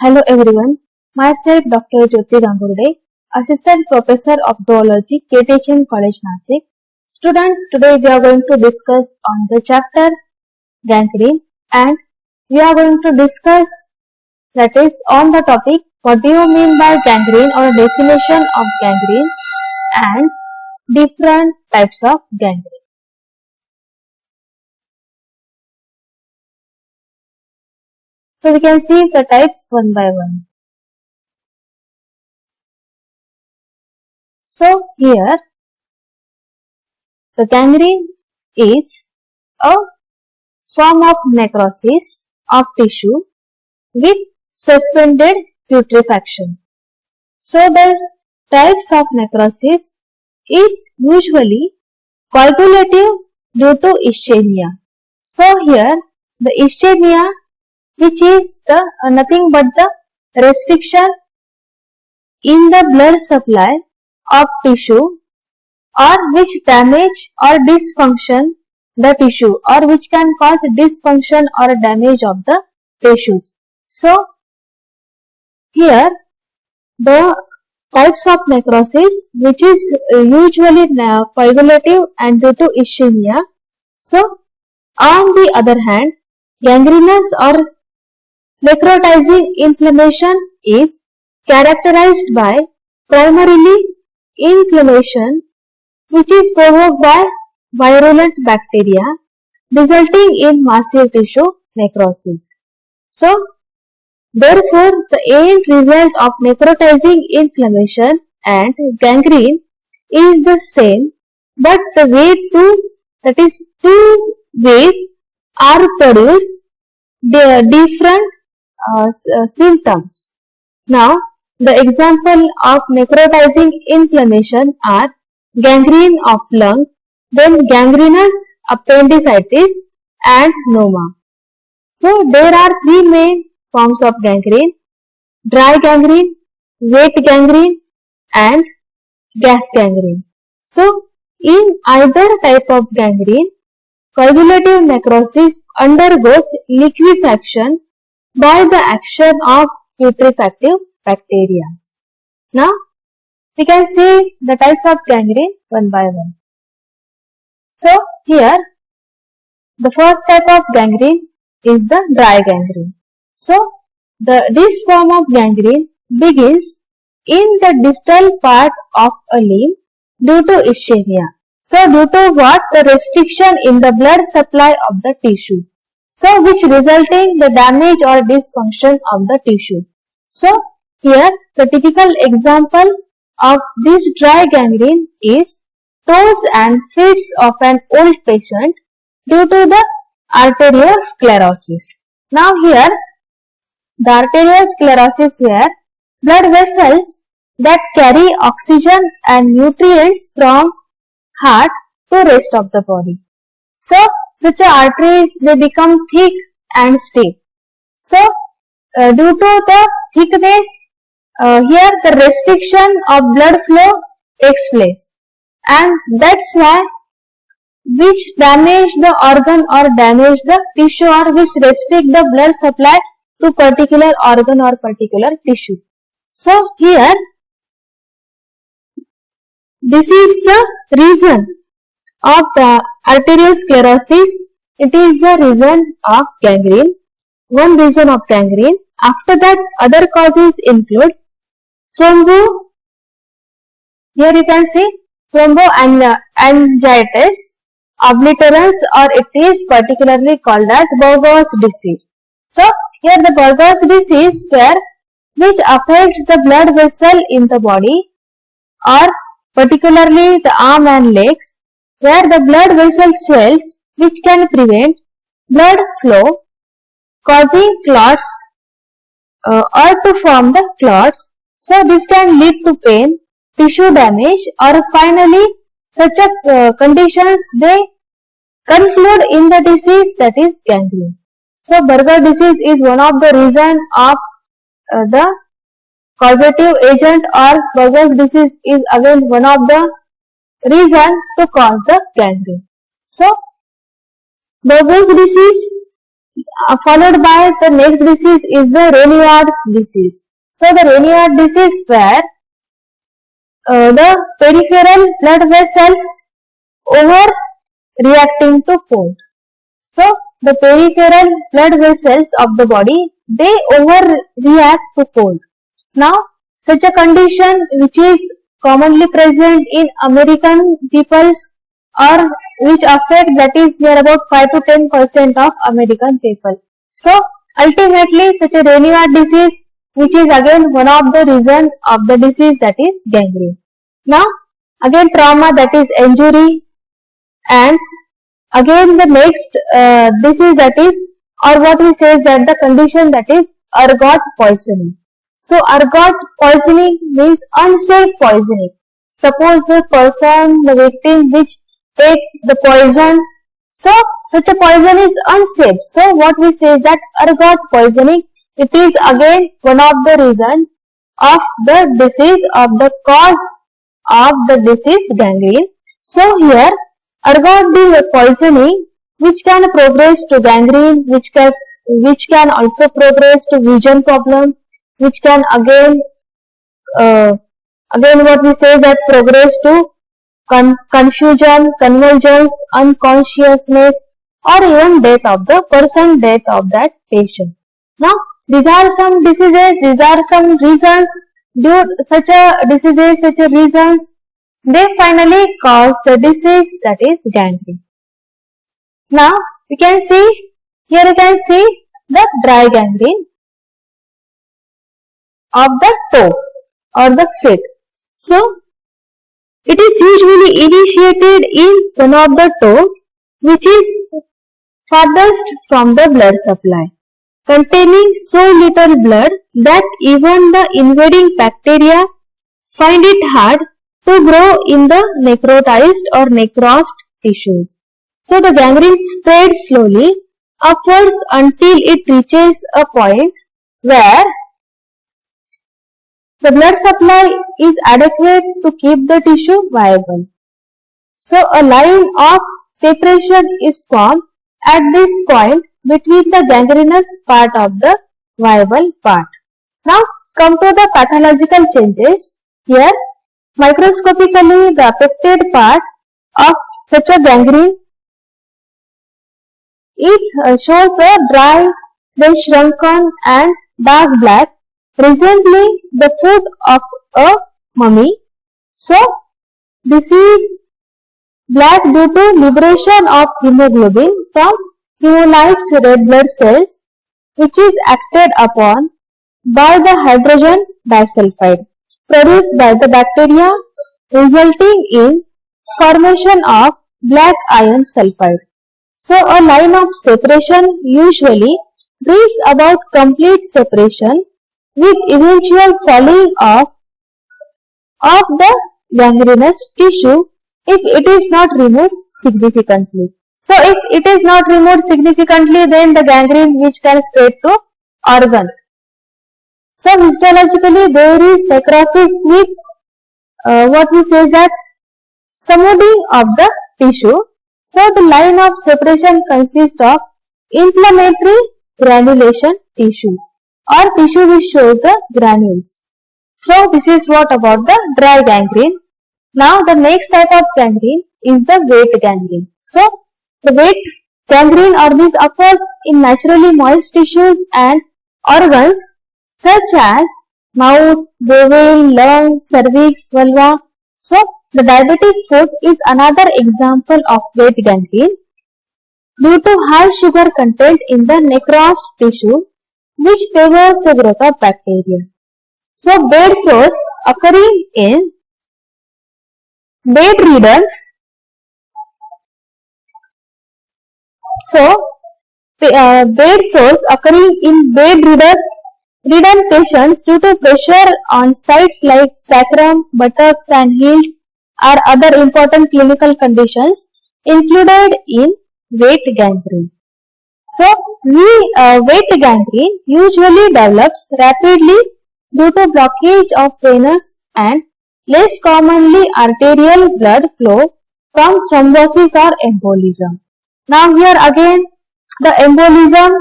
Hello everyone, myself Dr. Jyoti Gangurde, Assistant Professor of Zoology, KTHM College Nasik. Students, today we are going to discuss on the chapter gangrene and we are going to discuss that is on the topic what do you mean by gangrene or definition of gangrene and different types of gangrene. So we can see the types one by one. So here the gangrene is a form of necrosis of tissue with suspended putrefaction. So the types of necrosis is usually coagulative due to ischemia. So here the ischemia, which is the nothing but the restriction in the blood supply of tissue or which damage or dysfunction the tissue or which can cause dysfunction or damage of the tissues. So here the types of necrosis which is usually coagulative and due to ischemia. So on the other hand, gangrenous or necrotizing inflammation is characterized by primarily inflammation which is provoked by virulent bacteria resulting in massive tissue necrosis. So therefore the end result of necrotizing inflammation and gangrene is the same, but the way two ways are produced different symptoms. Now the example of necrotizing inflammation are gangrene of lung, then gangrenous appendicitis and noma. So there are three main forms of gangrene: dry gangrene, wet gangrene and gas gangrene. So in either type of gangrene, coagulative necrosis undergoes liquefaction by the action of putrefactive bacteria. Now we can see the types of gangrene one by one. So here the first type of gangrene is the dry gangrene. So this form of gangrene begins in the distal part of a limb due to ischemia. So due to what? The restriction in the blood supply of the tissue. So which resulting the damage or dysfunction of the tissue. So here the typical example of this dry gangrene is toes and feet of an old patient due to the arteriosclerosis. Now here the arteriosclerosis where blood vessels that carry oxygen and nutrients from heart to rest of the body. So such arteries, they become thick and stiff. So due to the thickness, here the restriction of blood flow takes place, and that's why which damage the organ or damage the tissue or which restrict the blood supply to particular organ or particular tissue. So here this is the reason of the arteriosclerosis. It is the reason of gangrene, one reason of gangrene. After that, other causes include thrombo, here you can see thromboangiitis obliterans, or it is particularly called as Burgos disease. So here the Burgos disease which affects the blood vessel in the body or particularly the arm and legs, where the blood vessel swells which can prevent blood flow, causing clots or to form the clots. So this can lead to pain, tissue damage, or finally such a conditions they conclude in the disease, that is gangrene. So Burgos disease is one of the reason of the causative agent, or Burgos disease is again one of the reason to cause the gangrene. So Burgos disease followed by the next disease is the Raynaud's disease. So the Raynaud disease where the peripheral blood vessels overreacting to cold. So the peripheral blood vessels of the body, they overreact to cold. Now such a condition which is commonly present in American peoples or which affect, that is near about 5 to 10% of American people. So ultimately such a Raynaud disease, which is again one of the reason of the disease, that is gangrene. Now again trauma, that is injury, and again the next disease, that is, or what we say is that the condition, that is ergot poisoning. So ergot poisoning means unsafe poisoning. Suppose the person, the victim which take the poison, so such a poison is unsafe. So what we say is that ergot poisoning, it is again one of the reason of the disease, of the cause of the disease gangrene. So here ergot poisoning, which can progress to gangrene, which can also progress to vision problem, which can again what we say is that progress to confusion, convulsions, unconsciousness, or even death of the person, death of that patient. Now these are some diseases, these are some reasons due to such a diseases, such a reasons, they finally cause the disease, that is gangrene. Now we can see, here you can see the dry gangrene of the toe or the foot. So it is usually initiated in one of the toes, which is farthest from the blood supply, containing so little blood that even the invading bacteria find it hard to grow in the necrotized or necrosed tissues. So the gangrene spreads slowly upwards until it reaches a point where the blood supply is adequate to keep the tissue viable. So a line of separation is formed at this point between the gangrenous part of the viable part. Now come to the pathological changes. Here microscopically the affected part of such a gangrene shows a dry, then shrunken and dark black, resembling the foot of a mummy. So this is black due to liberation of hemoglobin from hemolyzed red blood cells, which is acted upon by the hydrogen disulfide produced by the bacteria, resulting in formation of black iron sulfide. So a line of separation usually brings about complete separation with eventual falling off of the gangrenous tissue if it is not removed significantly. So if it is not removed significantly, then the gangrene which can spread to organ. So histologically there is necrosis with what we say is that smoothing of the tissue. So the line of separation consists of inflammatory granulation tissue or tissue which shows the granules. So this is what about the dry gangrene. Now the next type of gangrene is the wet gangrene. So the wet gangrene, or this occurs in naturally moist tissues and organs such as mouth, bowel, lung, cervix, vulva. So the diabetic foot is another example of wet gangrene due to high sugar content in the necrosed tissue, which favors the growth of bacteria. So bed sores occurring in bedriddens. So bed sores occurring in bedridden patients due to pressure on sites like sacrum, buttocks and heels are other important clinical conditions included in wet gangrene. So wet gangrene usually develops rapidly due to blockage of venous and less commonly arterial blood flow from thrombosis or embolism. Now here again the embolism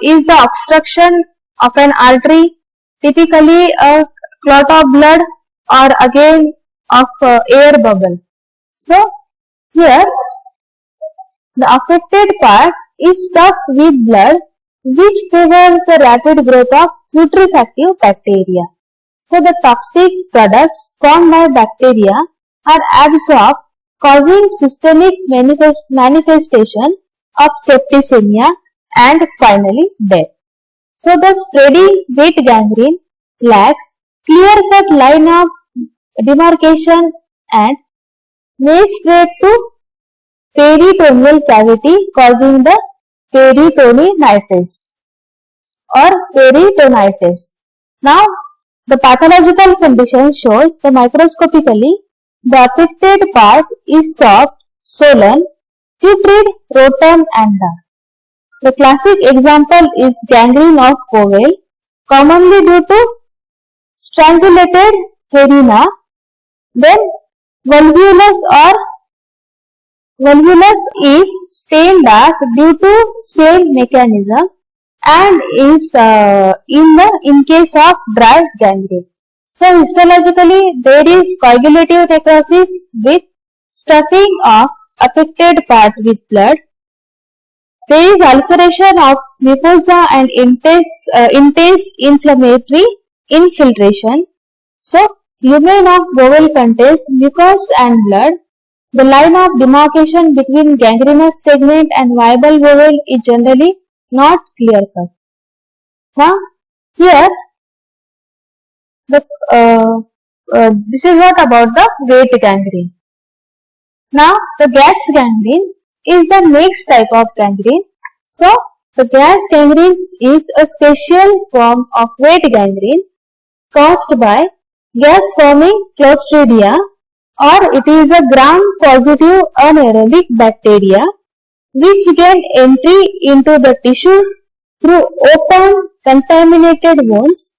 is the obstruction of an artery, typically a clot of blood or again of air bubble. So here the affected part is stuffed with blood, which favors the rapid growth of putrefactive bacteria. So the toxic products formed by bacteria are absorbed, causing systemic manifestation of septicemia and finally death. So the spreading wet gangrene lacks clear-cut line of demarcation and may spread to peritoneal cavity, causing the peritonitis or peritonitis. Now, the pathological condition shows the microscopically the affected part is soft, swollen, putrid, rotten and dark. The classic example is gangrene of bowel, commonly due to strangulated hernia. Then volvulus is stained dark due to same mechanism and is in case of dry gangrene. So histologically there is coagulative necrosis with stuffing of affected part with blood. There is ulceration of mucosa and intense inflammatory infiltration. So lumen of bowel contains mucus and blood. The line of demarcation between gangrenous segment and viable bowel is generally not clear cut. Now here this is what about the wet gangrene. Now the gas gangrene is the next type of gangrene. So the gas gangrene is a special form of wet gangrene caused by gas forming Clostridia, or it is a gram-positive anaerobic bacteria which gain entry into the tissue through open contaminated wounds,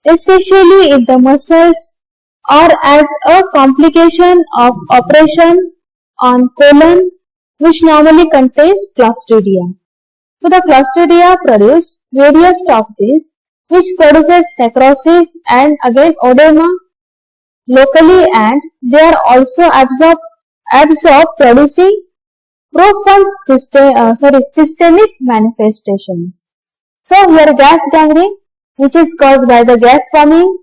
especially in the muscles, or as a complication of operation on colon, which normally contains Clostridia. So the Clostridia produce various toxins which produces necrosis and again oedema locally, and they are also absorbed producing profound systemic manifestations. So here gas gangrene, which is caused by the gas forming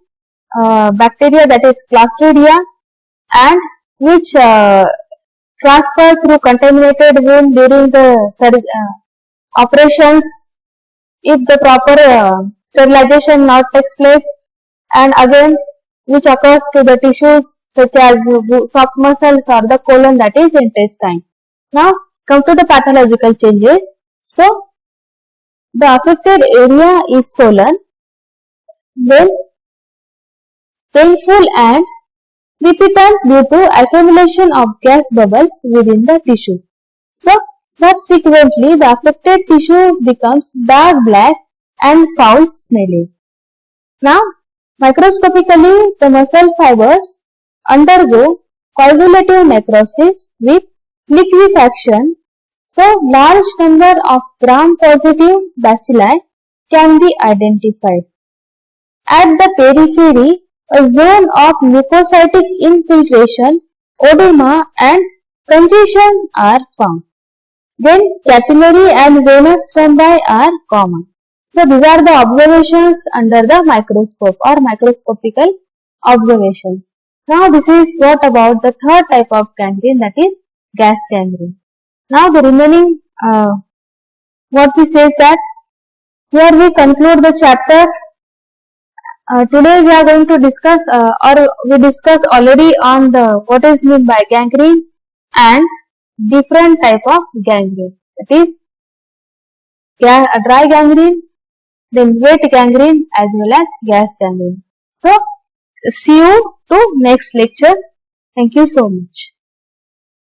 bacteria, that is Clostridia, and which transfer through contaminated wound during the operations if the proper sterilization not takes place, and again which occurs to the tissues such as soft muscles or the colon, that is intestine. Now come to the pathological changes. So the affected area is swollen, then painful and crepitant due to accumulation of gas bubbles within the tissue. So subsequently the affected tissue becomes dark black and foul smelling. Now microscopically the muscle fibers undergo coagulative necrosis with liquefaction. So large number of gram-positive bacilli can be identified. At the periphery, a zone of leukocytic infiltration, oedema and congestion are found. Then capillary and venous thrombi are common. So these are the observations under the microscope or microscopical observations. Now this is what about the third type of gangrene, that is gas gangrene. Now the remaining what we say is that here we conclude the chapter. Today we are going to discuss or we discussed already on the what is meant by gangrene and different type of gangrene, that is dry gangrene, then wet gangrene as well as gas gangrene. So see you to next lecture. Thank you so much.